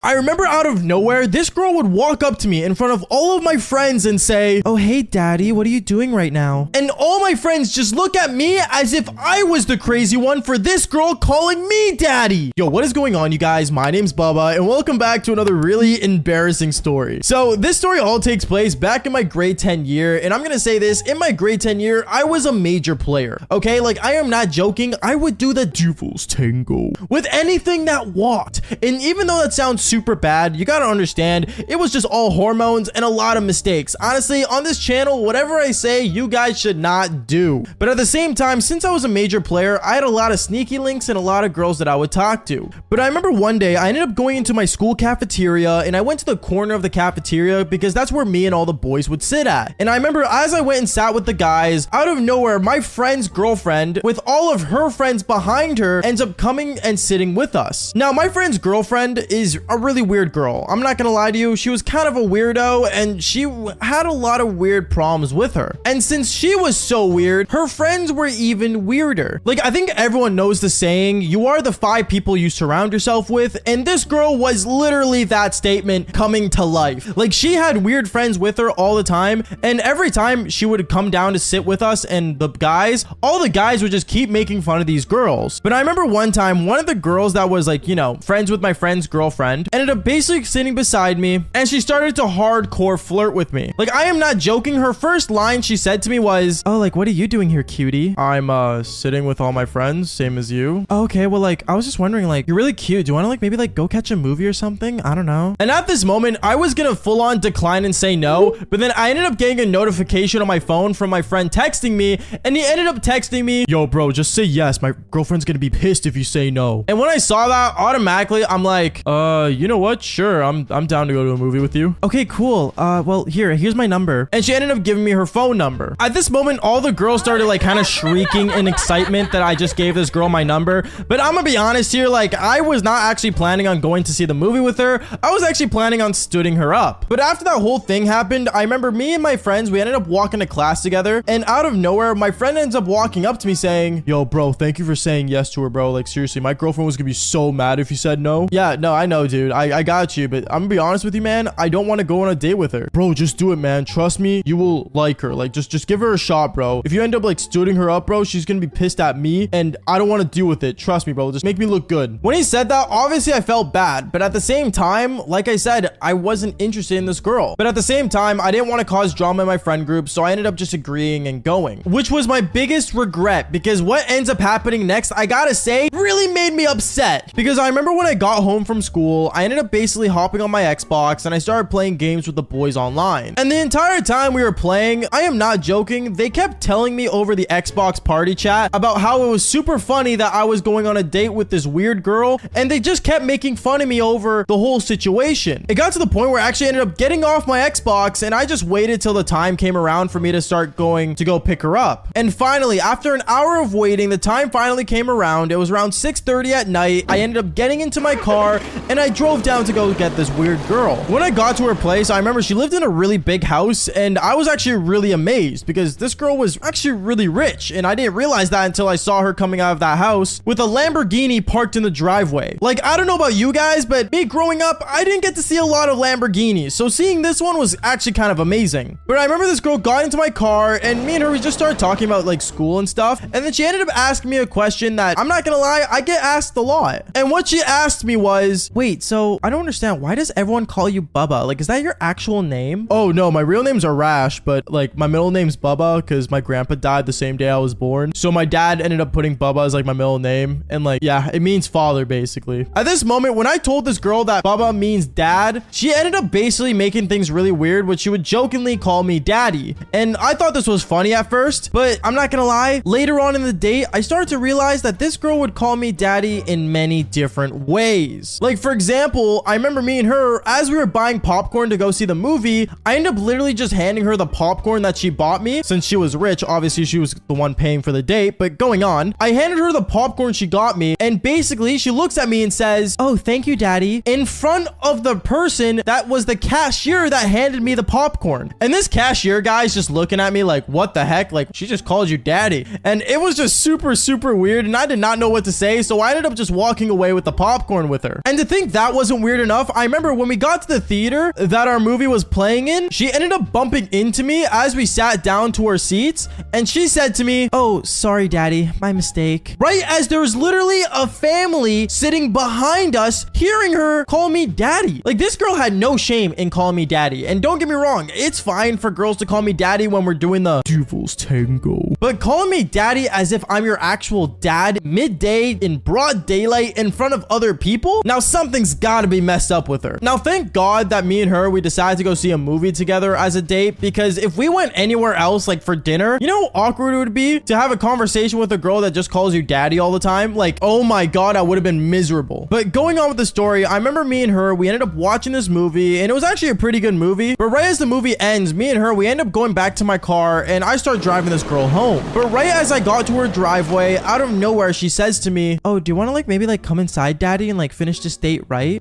I remember out of nowhere, this girl would walk up to me in front of all of my friends and say, "Oh, hey, daddy, what are you doing right now?" And all my friends just look at me as if I was the crazy one for this girl calling me daddy. Yo, what is going on, you guys? My name's Bubba, and welcome back to another really embarrassing story. So this story all takes place back in my grade 10 year, and I'm gonna say this, in my grade 10 year, I was a major player, okay? Like, I am not joking. I would do the devil's tango with anything that walked. And even though that sounds super bad, you gotta understand, it was just all hormones and a lot of mistakes. Honestly, on this channel, whatever I say, you guys should not do. But at the same time, since I was a major player, I had a lot of sneaky links and a lot of girls that I would talk to. But I remember one day, I ended up going into my school cafeteria, and I went to the corner of the cafeteria because that's where me and all the boys would sit at. And I remember as I went and sat with the guys, out of nowhere, my friend's girlfriend, with all of her friends behind her, ends up coming and sitting with us. Now, my friend's girlfriend is a really weird girl. I'm not gonna lie to you. She was kind of a weirdo, and she had a lot of weird problems with her. And since she was so weird, her friends were even weirder. Like, I think everyone knows the saying, you are the 5 people you surround yourself with, and this girl was literally that statement coming to life. Like, she had weird friends with her all the time, and every time she would come down to sit with us and the guys, all the guys would just keep making fun of these girls. But I remember one time, one of the girls that was like, you know, friends with my friend's girlfriend ended up basically sitting beside me, and she started to hardcore flirt with me. Like, I am not joking. Her first line she said to me was, "Oh, like, what are you doing here, cutie?" "I'm sitting with all my friends, same as you." "Oh, okay, well, like, I was just wondering, like, you're really cute. Do you want to, like, maybe, like, go catch a movie or something? I don't know." And at this moment, I was gonna full on decline and say no, but then I ended up getting a notification on my phone from my friend texting me, and he ended up texting me, "Yo, bro, just say yes. My girlfriend's gonna be pissed if you say no." And when I saw that, automatically, I'm like, you know what? Sure, I'm down to go to a movie with you. "Okay, cool. Well, here's my number." And she ended up giving me her phone number. At this moment, all the girls started like kind of shrieking in excitement that I just gave this girl my number. But I'm gonna be honest here, like, I was not actually planning on going to see the movie with her. I was actually planning on stooding her up. But after that whole thing happened, I remember me and my friends, we ended up walking to class together, and out of nowhere, my friend ends up walking up to me saying, "Yo, bro, thank you for saying yes to her, bro. Like, seriously, my girlfriend was gonna be so mad if you said no." "Yeah, no, I know, dude. I got you, but I'm gonna be honest with you, man. I don't want to go on a date with her." "Bro, just do it, man. Trust me, you will like her. Like, just give her a shot, bro. If you end up like stooding her up, bro, she's gonna be pissed at me, and I don't want to deal with it. Trust me, bro. Just make me look good." When he said that, obviously I felt bad, but at the same time, like I said, I wasn't interested in this girl. But at the same time, I didn't want to cause drama in my friend group, so I ended up just agreeing and going, which was my biggest regret, because what ends up happening next, I gotta say, really made me upset. Because I remember when I got home from school, I ended up basically hopping on my Xbox, and I started playing games with the boys online. And the entire time we were playing, I am not joking, they kept telling me over the Xbox party chat about how it was super funny that I was going on a date with this weird girl, and they just kept making fun of me over the whole situation. It got to the point where I actually ended up getting off my Xbox, and I just waited till the time came around for me to start going to go pick her up. And finally, after an hour of waiting, the time finally came around. It was around 6:30 at night. I ended up getting into my car, and I drove down to go get this weird girl. When I got to her place, I remember she lived in a really big house, and I was actually really amazed because this girl was actually really rich, and I didn't realize that until I saw her coming out of that house with a Lamborghini parked in the driveway. Like, I don't know about you guys, but me growing up, I didn't get to see a lot of Lamborghinis, so seeing this one was actually kind of amazing. But I remember this girl got into my car, and me and her, we just started talking about like school and stuff, and then she ended up asking me a question that, I'm not gonna lie, I get asked a lot. And what she asked me was, "Wait, so I don't understand, why does everyone call you Bubba? Like, is that your actual name?" "Oh no, my real name's Arash, but like my middle name's Bubba because my grandpa died the same day I was born. So my dad ended up putting Bubba as like my middle name, and like, yeah, it means father basically." At this moment, when I told this girl that Bubba means dad, she ended up basically making things really weird, which she would jokingly call me daddy. And I thought this was funny at first, but I'm not gonna lie, later on in the date, I started to realize that this girl would call me daddy in many different ways. Like, for example, I remember me and her, as we were buying popcorn to go see the movie, I ended up literally just handing her the popcorn that she bought me. Since she was rich, obviously she was the one paying for the date, but going on, I handed her the popcorn she got me, and basically she looks at me and says, "Oh, thank you, daddy," in front of the person that was the cashier that handed me the popcorn. And this cashier guy's just looking at me like, what the heck? Like, she just called you daddy. And it was just super weird, and I did not know what to say, so I ended up just walking away with the popcorn with her. And to think that that wasn't weird enough, I remember when we got to the theater that our movie was playing in, she ended up bumping into me as we sat down to our seats, and she said to me, "Oh, sorry, daddy, my mistake." Right as there was literally a family sitting behind us hearing her call me daddy. Like, this girl had no shame in calling me daddy. And don't get me wrong, it's fine for girls to call me daddy when we're doing the Devil's Tango. But calling me daddy as if I'm your actual dad midday in broad daylight in front of other people? Now, something's gotta be messed up with her. Now, thank God that me and her, we decided to go see a movie together as a date, because if we went anywhere else, like for dinner, you know how awkward it would be to have a conversation with a girl that just calls you daddy all the time? Like, oh my God, I would have been miserable. But going on with the story, I remember me and her, we ended up watching this movie, and it was actually a pretty good movie. But right as the movie ends, me and her, we end up going back to my car, and I start driving this girl home. But right as I got to her driveway, out of nowhere, she says to me, "Oh, do you want to like maybe like come inside, daddy, and like finish this date, right?"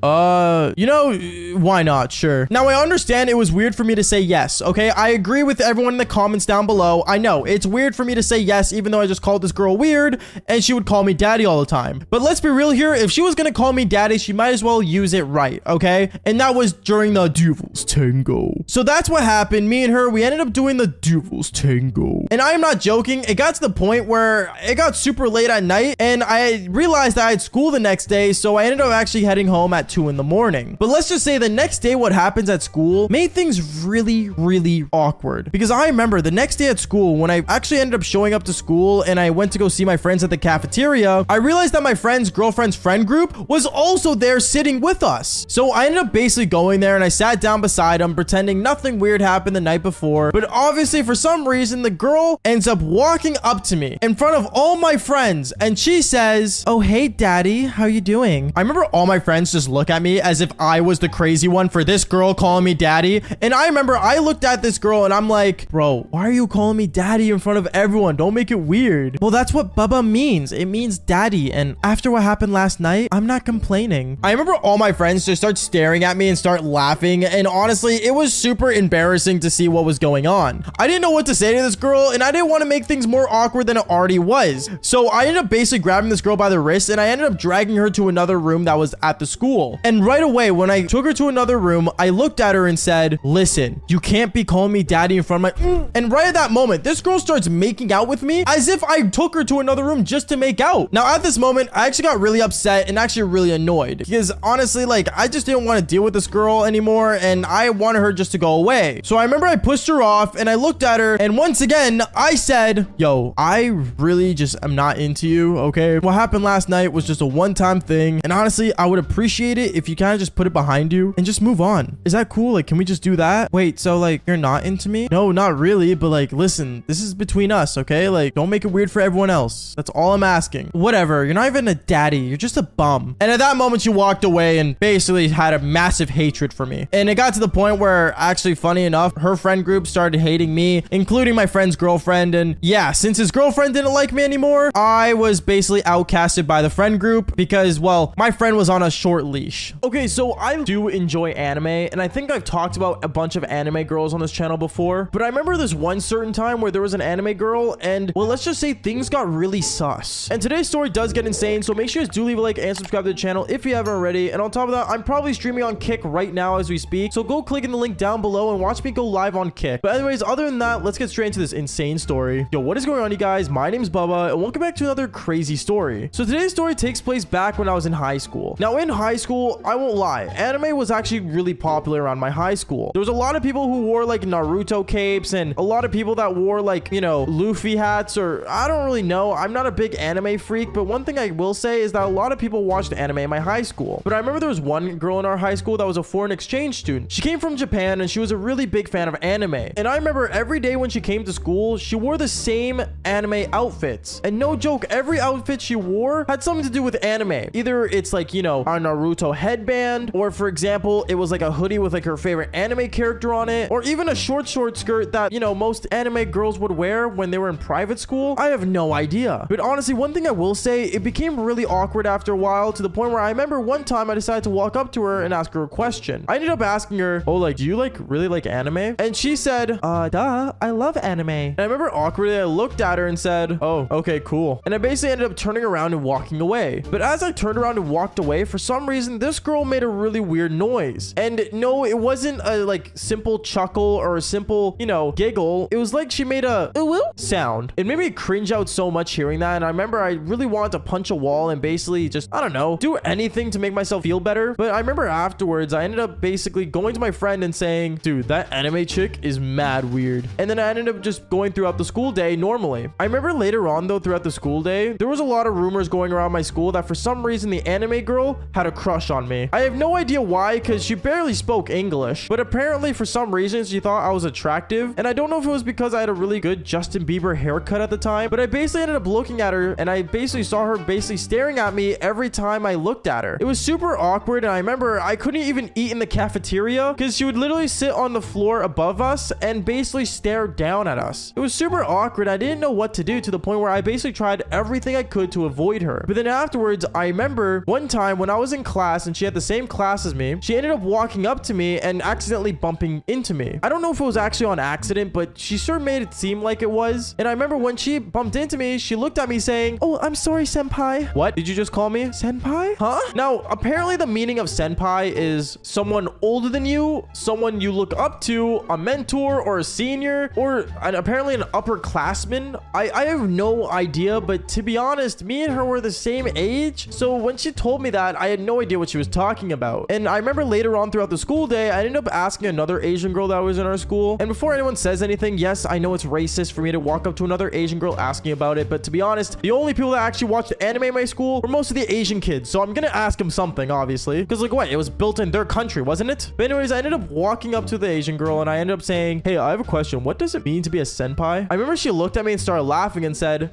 You know, why not? Sure. Now, I understand it was weird for me to say yes, okay? I agree with everyone in the comments down below. I know it's weird for me to say yes, even though I just called this girl weird and she would call me daddy all the time. But let's be real here. If she was gonna call me daddy, she might as well use it right, okay? And that was during the Devil's Tango. So that's what happened. Me and her, we ended up doing the Devil's Tango. And I am not joking. It got to the point where it got super late at night, and I realized I had school the next day, so I ended up actually heading home at 2 in the morning. But let's just say the next day what happens at school made things really, really awkward. Because I remember the next day at school, when I actually ended up showing up to school and I went to go see my friends at the cafeteria, I realized that my friend's girlfriend's friend group was also there sitting with us. So I ended up basically going there and I sat down beside him, pretending nothing weird happened the night before. But obviously for some reason, the girl ends up walking up to me in front of all my friends, and she says, "Oh, hey daddy, how you doing?" I remember all my friends just look at me as if I was the crazy one for this girl calling me daddy. And I remember I looked at this girl and I'm like, "Bro, why are you calling me daddy in front of everyone? Don't make it weird." "Well, that's what Bubba means. It means daddy. And after what happened last night, I'm not complaining." I remember all my friends just start staring at me and start laughing. And honestly, it was super embarrassing to see what was going on. I didn't know what to say to this girl, and I didn't want to make things more awkward than it already was. So I ended up basically grabbing this girl by the wrist and I ended up dragging her to another room that was at the school. And right away, when I took her to another room, I looked at her and said, "Listen, you can't be calling me daddy in front of my..." And right at that moment, this girl starts making out with me as if I took her to another room just to make out. Now, at this moment, I actually got really upset and actually really annoyed because honestly, like, I just didn't want to deal with this girl anymore and I wanted her just to go away. So I remember I pushed her off and I looked at her and once again, I said, "Yo, I really just am not into you, okay? What happened last night was just a one-time thing, and honestly, I would appreciate it if you kind of just put it behind you and just move on. Is that cool? Like, can we just do that?" "Wait, so like, you're not into me?" "No, not really, but like, listen, this is between us, okay? Like, don't make it weird for everyone else. That's all I'm asking." "Whatever, you're not even a daddy, you're just a bum." And at that moment, she walked away and basically had a massive hatred for me. And it got to the point where, actually, funny enough, her friend group started hating me, including my friend's girlfriend. And yeah, since his girlfriend didn't like me anymore, I was basically outcasted by the friend group because, well, my friend was on a short leash. Okay, so I do enjoy anime, and I think I've talked about a bunch of anime girls on this channel before, but I remember this one certain time where there was an anime girl, and, well, let's just say things got really sus. And today's story does get insane, so make sure you guys do leave a like and subscribe to the channel if you haven't already. And on top of that, I'm probably streaming on Kick right now as we speak, so go click in the link down below and watch me go live on Kick. But anyways, other than that, let's get straight into this insane story. Yo, what is going on, you guys? My name's Bubba, and welcome back to another crazy story. So today's story takes place back when I was in high school. Now, in high school, I won't lie, anime was actually really popular around my high school. There was a lot of people who wore like Naruto capes and a lot of people that wore like, you know, Luffy hats, or I don't really know. I'm not a big anime freak, but one thing I will say is that a lot of people watched anime in my high school. But I remember there was one girl in our high school that was a foreign exchange student. She came from Japan and she was a really big fan of anime. And I remember every day when she came to school, she wore the same anime outfits. And no joke, every outfit she wore had something to do with anime. Either it's like, you know, a Naruto headband, or for example, it was like a hoodie with like her favorite anime character on it, or even a short skirt that, you know, most anime girls would wear when they were in private school. I have no idea. But honestly, one thing I will say, it became really awkward after a while, to the point where I remember one time I decided to walk up to her and ask her a question. I ended up asking her, "Oh, like, do you like really like anime?" And she said, duh, I love anime." And I remember awkwardly, I looked at at her and said, oh, okay, cool. And I basically ended up turning around and walking away. But as I turned around and walked away, for some reason, this girl made a really weird noise. And no, it wasn't a like simple chuckle or a simple, you know, giggle. It was like she made a ooh sound. It made me cringe out so much hearing that. And I remember I really wanted to punch a wall and basically just, I don't know, do anything to make myself feel better. But I remember afterwards, I ended up basically going to my friend and saying, dude, that anime chick is mad weird. And then I ended up just going throughout the school day normally. I remember later on though, throughout the school day, there was a lot of rumors going around my school that for some reason the anime girl had a crush on me. I have no idea why, because she barely spoke English, but apparently for some reason she thought I was attractive. And I don't know if it was because I had a really good Justin Bieber haircut at the time, but I basically ended up looking at her and I basically saw her basically staring at me every time I looked at her. It was super awkward. And I remember I couldn't even eat in the cafeteria because she would literally sit on the floor above us and basically stare down at us. It was super awkward. I didn't know what to do, to the point where I basically tried everything I could to avoid her. But then afterwards, I remember one time when I was in class and she had the same class as me, she ended up walking up to me and accidentally bumping into me. I don't know if it was actually on accident, but she sure made it seem like it was. And I remember when she bumped into me, she looked at me saying, oh, I'm sorry, senpai. What? Did you just call me senpai? Huh? Now, apparently the meaning of senpai is someone older than you, someone you look up to, a mentor or a senior, or apparently an upperclassman. I have no idea, but to be honest, me and her were the same age. So when she told me that, I had no idea what she was talking about. And I remember later on throughout the school day, I ended up asking another Asian girl that was in our school. And before anyone says anything, yes, I know it's racist for me to walk up to another Asian girl asking about it, but to be honest, the only people that actually watched anime in my school were most of the Asian kids. So I'm gonna ask them something, obviously, because like what? It was built in their country, wasn't it? But anyways, I ended up walking up to the Asian girl and I ended up saying, hey, I have a question. What does it mean to be a senpai? I remember she looked at me and started laughing and said,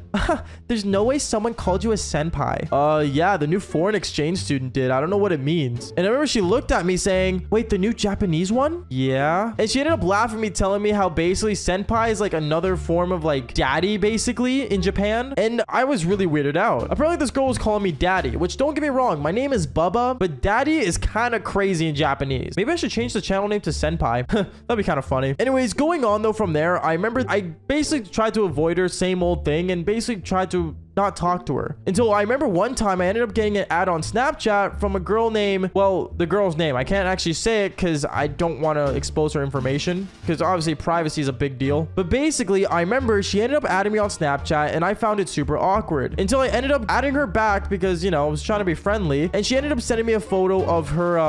there's no way someone called you a senpai. Yeah, the new foreign exchange student did. I don't know what it means. And I remember she looked at me saying, wait, the new Japanese one? Yeah. And she ended up laughing at me, telling me how basically senpai is like another form of like daddy basically in Japan. And I was really weirded out. Apparently this girl was calling me daddy, which don't get me wrong, my name is Bubba, but daddy is kind of crazy in Japanese. Maybe I should change the channel name to senpai. That'd be kind of funny. Anyways, going on though from there, I remember I basically tried to avoid her, same old thing, and basically tried to not talk to her until I remember one time I ended up getting an ad on Snapchat from a girl named, well, the girl's name. I can't actually say it because I don't want to expose her information because obviously privacy is a big deal. But basically, I remember she ended up adding me on Snapchat and I found it super awkward until I ended up adding her back because, you know, I was trying to be friendly, and she ended up sending me a photo of her,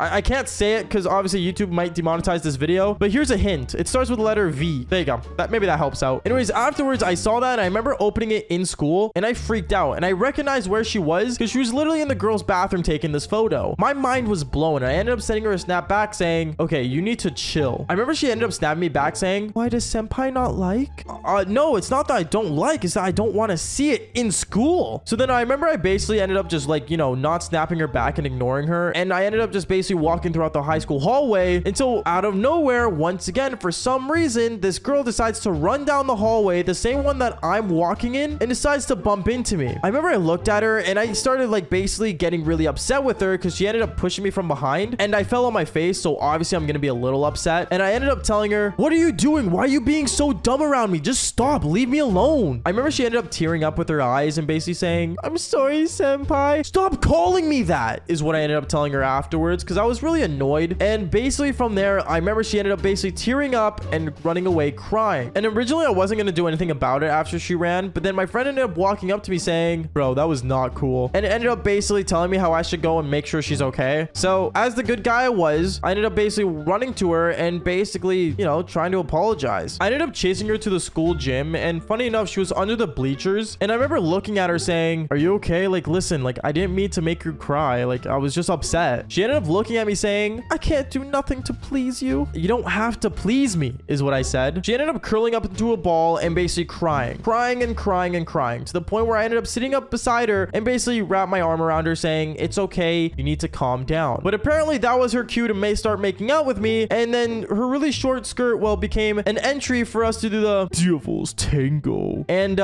I can't say it because obviously YouTube might demonetize this video, but here's a hint. It starts with the letter V. There you go. Maybe that helps out. Anyways, afterwards, I saw that and I remember opening it in school and I freaked out and I recognized where she was because she was literally in the girl's bathroom taking this photo. My mind was blown. I ended up sending her a snap back saying, okay, you need to chill. I remember she ended up snapping me back saying, why does senpai not like? No, it's not that I don't like, it's that I don't want to see it in school. So then I remember I basically ended up just like, you know, not snapping her back and ignoring her. And I ended up just basically walking throughout the high school hallway until out of nowhere, once again, for some reason, this girl decides to run down the hallway, the same one that I'm walking in, and decides to bump into me. I remember I looked at her and I started like basically getting really upset with her because she ended up pushing me from behind and I fell on my face. So obviously I'm going to be a little upset. And I ended up telling her, what are you doing? Why are you being so dumb around me? Just stop. Leave me alone. I remember she ended up tearing up with her eyes and basically saying, I'm sorry, senpai. Stop calling me that, is what I ended up telling her afterwards because I was really annoyed. And basically from there, I remember she ended up basically tearing up and running away crying. And originally I wasn't going to do anything about it after she ran, but then my friend ended up walking up to me saying, bro, that was not cool. And it ended up basically telling me how I should go and make sure she's okay. So as the good guy I was, I ended up basically running to her and basically, you know, trying to apologize. I ended up chasing her to the school gym, and funny enough, she was under the bleachers. And I remember looking at her saying, are you okay? Like, listen, like I didn't mean to make you cry. Like I was just upset. She ended up looking at me saying, I can't do nothing to please you. You don't have to please me, is what I said. She ended up curling up into a ball and basically crying to the point where I ended up sitting up beside her and basically wrapped my arm around her saying, it's okay, you need to calm down. But apparently that was her cue to start making out with me, and then her really short skirt, well, became an entry for us to do the devil's tango. And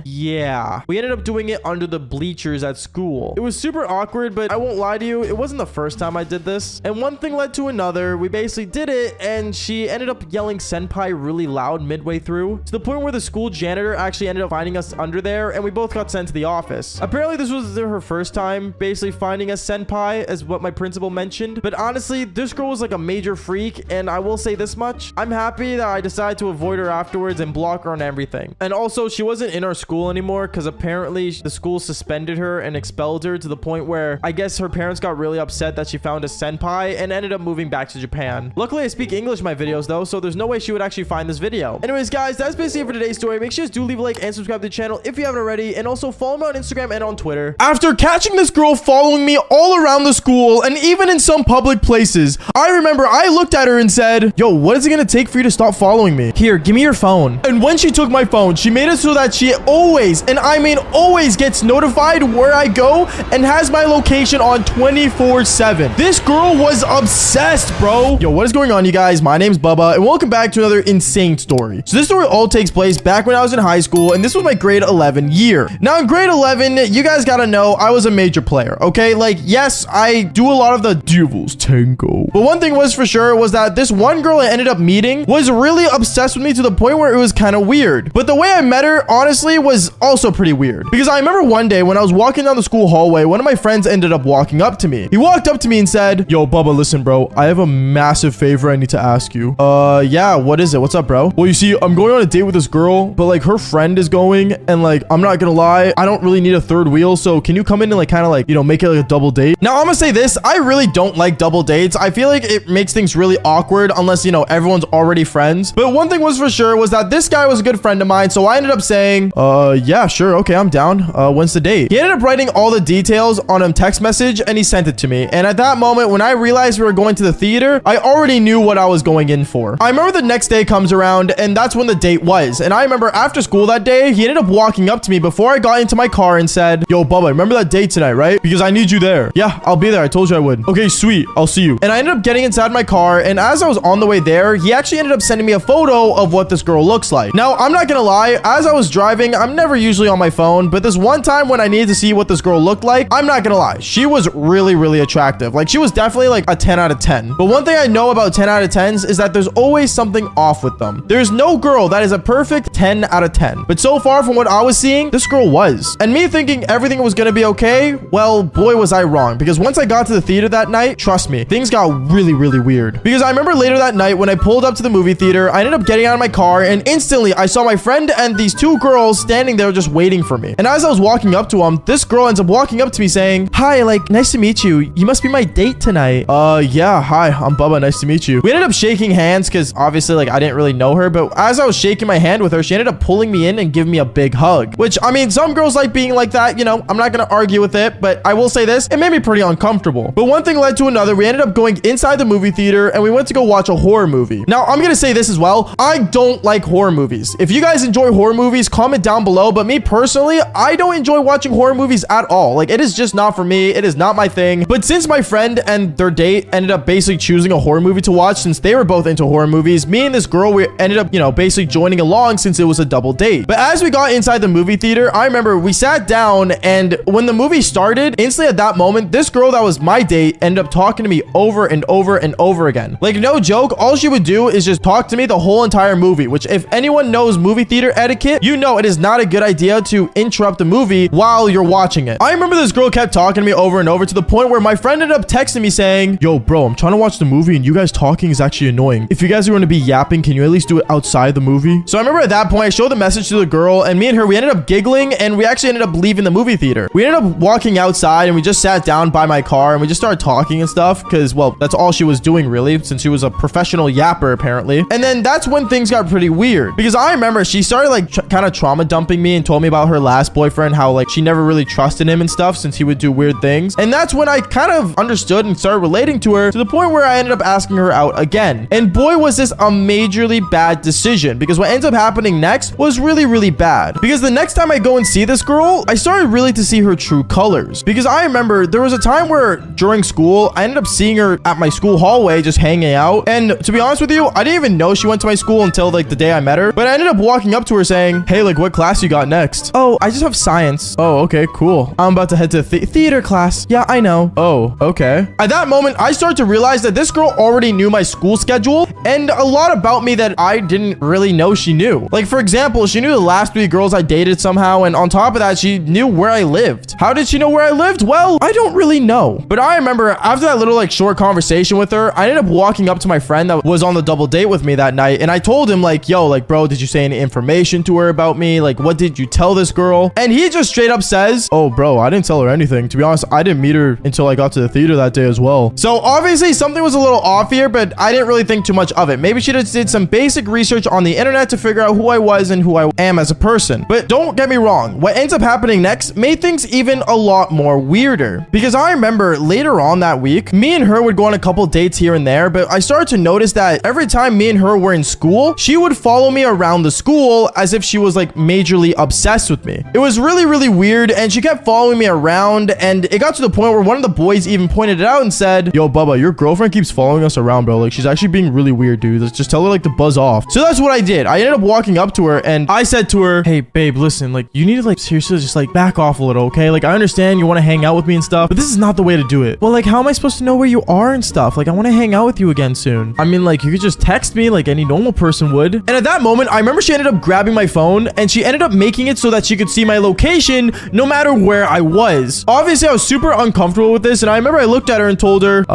yeah, we ended up doing it under the bleachers at school. It was super awkward, but I won't lie to you, it wasn't the first time I did this. And one thing led to another. We basically did it, and she ended up yelling senpai really loud midway through, to the point where the school janitor actually ended up finding us under there, and we both got sent to the office. Apparently, this was her first time basically finding us senpai, as what my principal mentioned. But honestly, this girl was like a major freak, and I will say this much. I'm happy that I decided to avoid her afterwards and block her on everything. And also, she wasn't in our school anymore, because apparently the school suspended her and expelled her, to the point where I guess her parents got really upset that she found a senpai and ended up moving back to Japan. Luckily, I speak English in my videos though, so there's no way she would actually find this video. Anyways, guys, that's basically it for today's story. Make sure you do leave a like and subscribe to the channel if you haven't already, and also follow me on Instagram and on Twitter. After catching this girl following me all around the school and even in some public places, I remember I looked at her and said, yo, what is it gonna take for you to stop following me? Here, give me your phone. And when she took my phone, she made it so that she always, and I mean always, gets notified where I go and has my location on 24/7. This girl was obsessed, bro. Yo, what is going on, you guys? My name's Bubba, and welcome back to another insane story. So this story all takes place back when I was in high school, and this was my grade 11 year. Now, in grade 11, you guys gotta know, I was a major player, okay? Like, yes, I do a lot of the Devil's Tango. But one thing was for sure was that this one girl I ended up meeting was really obsessed with me to the point where it was kind of weird. But the way I met her, honestly, was also pretty weird. Because I remember one day when I was walking down the school hallway, one of my friends ended up walking up to me. He walked up to me and said, yo, Bubba, listen, bro, I have a massive favor I need to ask you. Yeah, what is it? What's up, bro? Well, you see, I'm going on a date with this girl, but like her friend is going, and like, I'm not gonna lie, I don't really need a third wheel, so can you come in and like kind of like, you know, make it like a double date? Now, I'm gonna say this, I really don't like double dates. I feel like it makes things really awkward unless, you know, everyone's already friends. But one thing was for sure was that this guy was a good friend of mine, so I ended up saying, yeah, sure, okay, I'm down. When's the date? He ended up writing all the details on a text message, and he sent it to me. And at that moment, when I realized we were going to the theater, I already knew what I was going in for. I remember the next day comes around, and that's when the date was. And I remember after school that day, he ended up walking up to me before I got into my car and said, yo, Bubba, remember that date tonight, right? Because I need you there. Yeah, I'll be there. I told you I would. Okay, sweet. I'll see you. And I ended up getting inside my car, and as I was on the way there, he actually ended up sending me a photo of what this girl looks like. Now, I'm not gonna lie, as I was driving, I'm never usually on my phone, but this one time when I needed to see what this girl looked like, I'm not gonna lie, she was really, really attractive. Like, she was definitely like a 10 out of 10. But one thing I know about 10 out of 10s is that there's always something off with them. There's no girl that is a perfect 10 out of 10. But so far from what I was seeing, this girl was. And me thinking everything was gonna be okay, well, boy, was I wrong. Because once I got to the theater that night, trust me, things got really, really weird. Because I remember later that night when I pulled up to the movie theater, I ended up getting out of my car, and instantly I saw my friend and these two girls standing there just waiting for me. And as I was walking up to them, this girl ends up walking up to me saying, hi, like, nice to meet you. You must be my date tonight. Yeah, hi, I'm Bubba. Nice to meet you. We ended up shaking hands because obviously, like, I didn't really know her, but as I was shaking my hand with her, she ended up pulling me in and giving me a big hug, which, I mean, some girls like being like that, you know, I'm not gonna argue with it, but I will say this, it made me pretty uncomfortable. But one thing led to another. We ended up going inside the movie theater and we went to go watch a horror movie. Now, I'm gonna say this as well. I don't like horror movies. If you guys enjoy horror movies, comment down below, but me personally, I don't enjoy watching horror movies at all. Like, it is just not for me. It is not my thing. But since my friend and their date ended up basically choosing a horror movie to watch, since they were both into horror movies, me and this girl, we ended up, you know, basically joining along since it was a double date. But as we got inside the movie theater, I remember we sat down, and when the movie started, instantly at that moment, this girl that was my date ended up talking to me over and over and over again. Like, no joke, all she would do is just talk to me the whole entire movie, which if anyone knows movie theater etiquette, you know it is not a good idea to interrupt the movie while you're watching it. I remember this girl kept talking to me over and over to the point where my friend ended up texting me saying, yo, bro, I'm trying to watch the movie and you guys talking is actually annoying. If you guys are going to be yapping, can you at least do it outside the movie? So I remember at that point, I showed the message to the girl, and me and her, we ended up giggling, and we actually ended up leaving the movie theater. We ended up walking outside, and we just sat down by my car, and we just started talking and stuff, because, well, that's all she was doing, really, since she was a professional yapper, apparently. And then that's when things got pretty weird, because I remember she started, like, kind of trauma dumping me and told me about her last boyfriend, how, like, she never really trusted him and stuff, since he would do weird things. And that's when I kind of understood and started relating to her, to the point where I ended up asking her out again. And boy, was this a majorly bad decision, because what ends up happening next was really, really bad. Because the next time I go and see this girl, I started really to see her true colors. Because I remember there was a time where during school, I ended up seeing her at my school hallway just hanging out. And to be honest with you, I didn't even know she went to my school until like the day I met her. But I ended up walking up to her saying, hey, like, what class you got next? Oh, I just have science. Oh, okay, cool. I'm about to head to theater class. Yeah, I know. now. Oh, okay. At that moment, I started to realize that this girl already knew my school schedule and a lot about me that I didn't really know she knew. Like, for example, she knew the last 3 girls I dated somehow, and on top of that, she knew where I lived. How did she know where I lived? Well, I don't really know. But I remember after that little like short conversation with her, I ended up walking up to my friend that was on the double date with me that night, and I told him like, yo, like, bro, did you say any information to her about me? Like, what did you tell this girl? And he just straight up says, oh, bro, I didn't tell her anything. To be honest, I didn't meet her until I got to the theater that day as well. So obviously something was a little off here, but I didn't really think too much of it. Maybe she just did some basic research on the internet to figure out who I was and who I am as a person. But don't get me wrong, what ends up happening next made things even a lot more weirder, because I remember later on that week, me and her would go on a couple dates here and there, but I started to notice that every time me and her were in school, she would follow me around the school as if she was like majorly obsessed with me. It was really, really weird, and she kept following me around, and it got to the point where one of the boys even pointed it out and said, yo, Bubba, your girlfriend keeps following us around, bro. Like, she's actually being really weird, dude. Let's just tell her like to buzz off. So that's what I did. I ended up walking up to her and I said to her, hey, babe, listen, like, you need to like seriously just like back off a little, okay? Like, I understand you want to hang out with me and stuff, but this is not the way to do it. Well, like, how am I supposed to know where you are and stuff? Like, I want to hang out with you again soon. I mean, like, you could just text me like any normal person would. And at that moment, I remember she ended up grabbing my phone and she ended up making it so that she could see my location no matter where I was. Obviously, I was super uncomfortable with this, and I remember I looked at her and told her,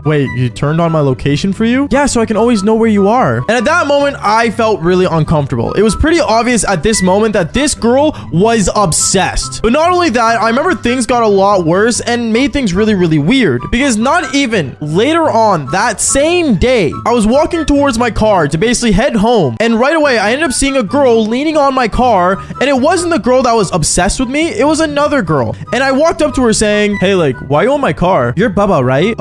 wait, you turned on my location for you? Yeah, so I can always know where you are. And at that moment, I felt really uncomfortable. It was pretty obvious at this moment that this girl was obsessed. But not only that, I remember things got a lot worse and made things really, really weird, because not even later on that same day, I was walking towards my car to basically head home, and right away I ended up seeing a girl leaning on my car, and it wasn't the girl that was obsessed with me, it was another girl. And I walked up to her saying, hey, like, why are you on my car? You're Bubba, right?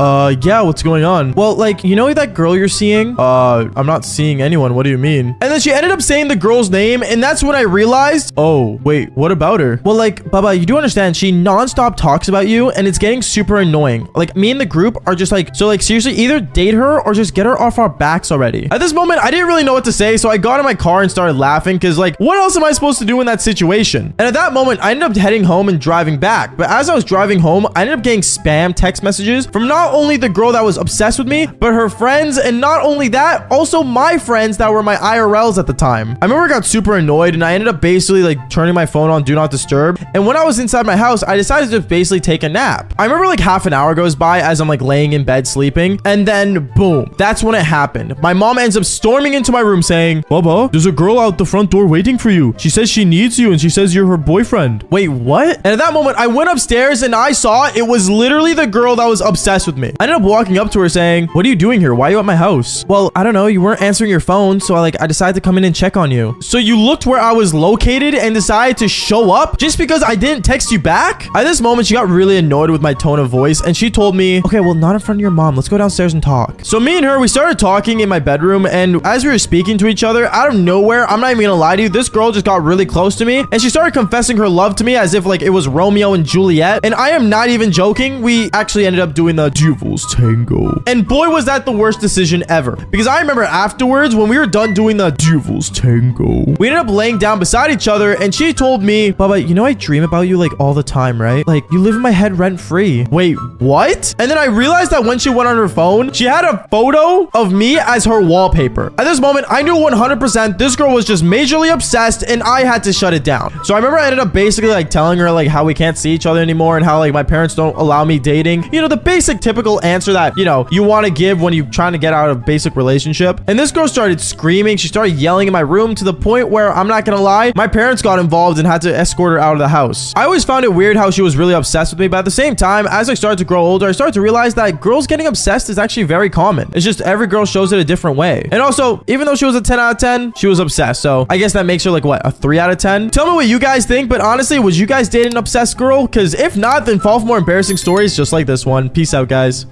Yeah, what's going on? Well, like, you know that girl you're seeing? I'm not seeing anyone. What do you mean? And then she ended up saying the girl's name, and that's when I realized, oh, wait, what about her? Well, like, Bubba, you do understand, she nonstop talks about you, and it's getting super annoying. Like, me and the group are just like, so like, seriously, either date her or just get her off our backs already. At this moment, I didn't really know what to say, so I got in my car and started laughing, because like, what else am I supposed to do in that situation? And at that moment, I ended up heading home and driving back. But as I was driving home, I ended up getting spam text messages from not only the girl that was obsessed with me, but her friends, and not only that, also my friends that were my IRLs at the time. I remember I got super annoyed, and I ended up basically like turning my phone on do not disturb. And when I was inside my house, I decided to basically take a nap. I remember like half an hour goes by as I'm like laying in bed sleeping, and then boom, that's when it happened. My mom ends up storming into my room saying, Bubba, there's a girl out the front door waiting for you. She says she needs you, and she says you're her boyfriend. Wait, what? And at that moment, I went upstairs and I saw it was literally the girl that was obsessed with me. I ended up walking up to her saying, what are you doing here? Why are you at my house? Well, I don't know. You weren't answering your phone, so I decided to come in and check on you. So you looked where I was located and decided to show up just because I didn't text you back? At this moment, she got really annoyed with my tone of voice, and she told me, okay, well, not in front of your mom. Let's go downstairs and talk. So me and her, we started talking in my bedroom, and as we were speaking to each other, out of nowhere, I'm not even gonna lie to you, this girl just got really close to me, and she started confessing her love to me as if like it was Romeo and Juliet. And I am not even joking. We actually ended up doing the Devil's Tango. And boy, was that the worst decision ever. Because I remember afterwards, when we were done doing the Devil's Tango, we ended up laying down beside each other, and she told me, Bubba, you know I dream about you like all the time, right? Like, you live in my head rent free. Wait, what? And then I realized that when she went on her phone, she had a photo of me as her wallpaper. At this moment, I knew 100% this girl was just majorly obsessed, and I had to shut it down. So I remember I ended up basically like telling her like how we can't see each other anymore, and how like my parents don't allow me dating. You know, the basic typical answer that, you know, you want to give when you're trying to get out of a basic relationship. And this girl started screaming. She started yelling in my room to the point where, I'm not gonna lie, my parents got involved and had to escort her out of the house. I always found it weird how she was really obsessed with me, but at the same time, as I started to grow older, I started to realize that girls getting obsessed is actually very common. It's just every girl shows it a different way. And also, even though she was a 10 out of 10, she was obsessed. So I guess that makes her like, what, a 3 out of 10? Tell me what you guys think, but honestly, would you guys date an obsessed girl? Because if not, then fall for more embarrassing stories just like this one. Peace out, guys.